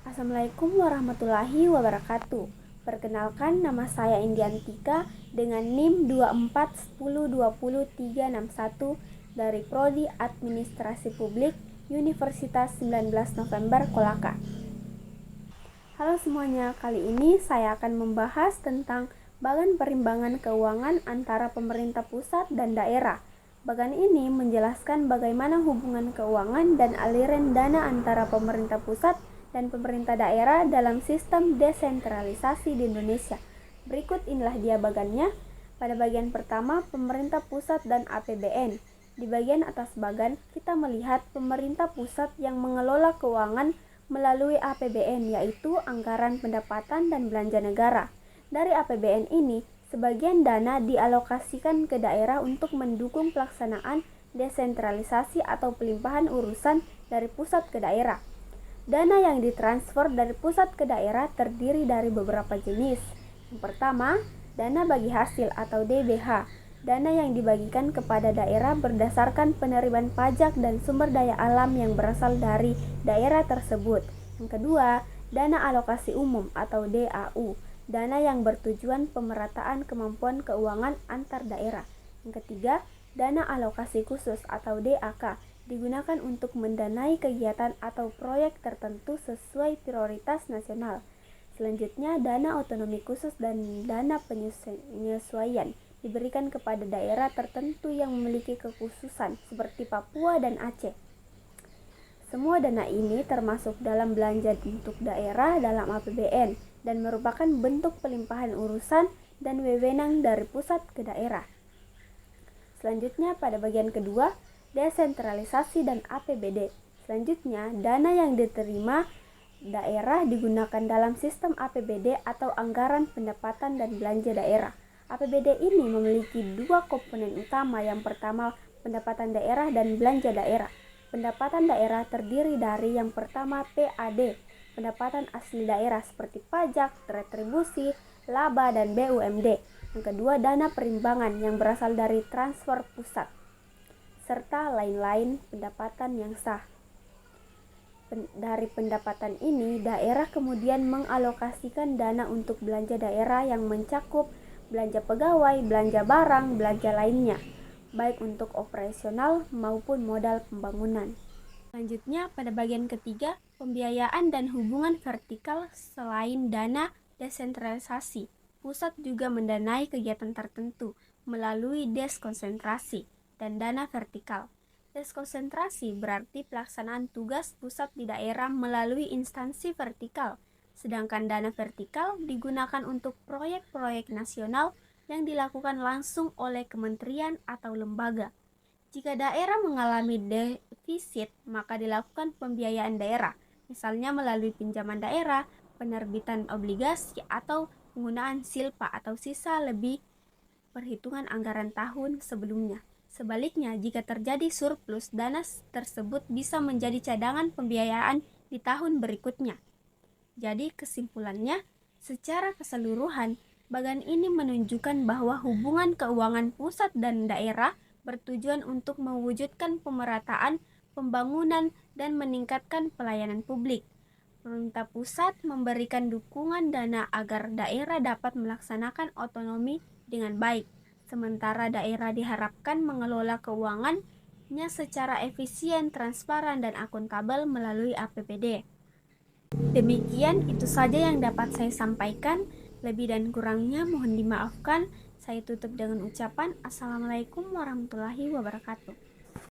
Assalamualaikum warahmatullahi wabarakatuh. Perkenalkan, nama saya Indiantika dengan NIM 2410200361 dari Prodi Administrasi Publik Universitas 19 November Kolaka. Halo semuanya, kali ini saya akan membahas tentang bagan perimbangan keuangan antara pemerintah pusat dan daerah. Bagan ini menjelaskan bagaimana hubungan keuangan dan aliran dana antara pemerintah pusat dan pemerintah daerah dalam sistem desentralisasi di Indonesia. Berikut inilah dia bagannya. Pada bagian pertama, pemerintah pusat dan APBN. Di bagian atas bagan, kita melihat pemerintah pusat yang mengelola keuangan melalui APBN, yaitu Anggaran Pendapatan dan Belanja Negara. Dari APBN ini, sebagian dana dialokasikan ke daerah untuk mendukung pelaksanaan desentralisasi atau pelimpahan urusan dari pusat ke daerah. Dana yang ditransfer dari pusat ke daerah terdiri dari beberapa jenis. Yang pertama, dana bagi hasil atau DBH. Dana yang dibagikan kepada daerah berdasarkan penerimaan pajak dan sumber daya alam yang berasal dari daerah tersebut. Yang kedua, dana alokasi umum atau DAU. Dana yang bertujuan pemerataan kemampuan keuangan antar daerah. Yang ketiga, dana alokasi khusus atau DAK. Digunakan untuk mendanai kegiatan atau proyek tertentu sesuai prioritas nasional. Selanjutnya, dana otonomi khusus dan dana penyesuaian diberikan kepada daerah tertentu yang memiliki kekhususan seperti Papua dan Aceh. Semua dana ini termasuk dalam belanja untuk daerah dalam APBN dan merupakan bentuk pelimpahan urusan dan wewenang dari pusat ke daerah. Selanjutnya, pada bagian kedua, desentralisasi dan APBD. Selanjutnya, dana yang diterima daerah digunakan dalam sistem APBD atau Anggaran Pendapatan dan Belanja Daerah. APBD ini memiliki dua komponen utama. Yang pertama, pendapatan daerah dan belanja daerah. Pendapatan daerah terdiri dari yang pertama PAD, pendapatan asli daerah seperti pajak, retribusi, laba, dan BUMD. Yang kedua, dana perimbangan yang berasal dari transfer pusat serta lain-lain pendapatan yang sah. Dari pendapatan ini, daerah kemudian mengalokasikan dana untuk belanja daerah yang mencakup belanja pegawai, belanja barang, belanja lainnya, baik untuk operasional maupun modal pembangunan. Selanjutnya, pada bagian ketiga, pembiayaan dan hubungan vertikal. Selain dana desentralisasi, pusat juga mendanai kegiatan tertentu melalui deskonsentrasi dan dana vertikal. Deskonsentrasi berarti pelaksanaan tugas pusat di daerah melalui instansi vertikal, sedangkan dana vertikal digunakan untuk proyek-proyek nasional yang dilakukan langsung oleh kementerian atau lembaga. Jika daerah mengalami defisit, maka dilakukan pembiayaan daerah, misalnya melalui pinjaman daerah, penerbitan obligasi, atau penggunaan silpa atau sisa lebih perhitungan anggaran tahun sebelumnya. Sebaliknya, jika terjadi surplus, dana tersebut bisa menjadi cadangan pembiayaan di tahun berikutnya. Jadi kesimpulannya, secara keseluruhan, bagan ini menunjukkan bahwa hubungan keuangan pusat dan daerah bertujuan untuk mewujudkan pemerataan, pembangunan, dan meningkatkan pelayanan publik. Pemerintah pusat memberikan dukungan dana agar daerah dapat melaksanakan otonomi dengan baik, sementara daerah diharapkan mengelola keuangannya secara efisien, transparan, dan akuntabel melalui APBD. Demikian, itu saja yang dapat saya sampaikan. Lebih dan kurangnya mohon dimaafkan. Saya tutup dengan ucapan Assalamualaikum warahmatullahi wabarakatuh.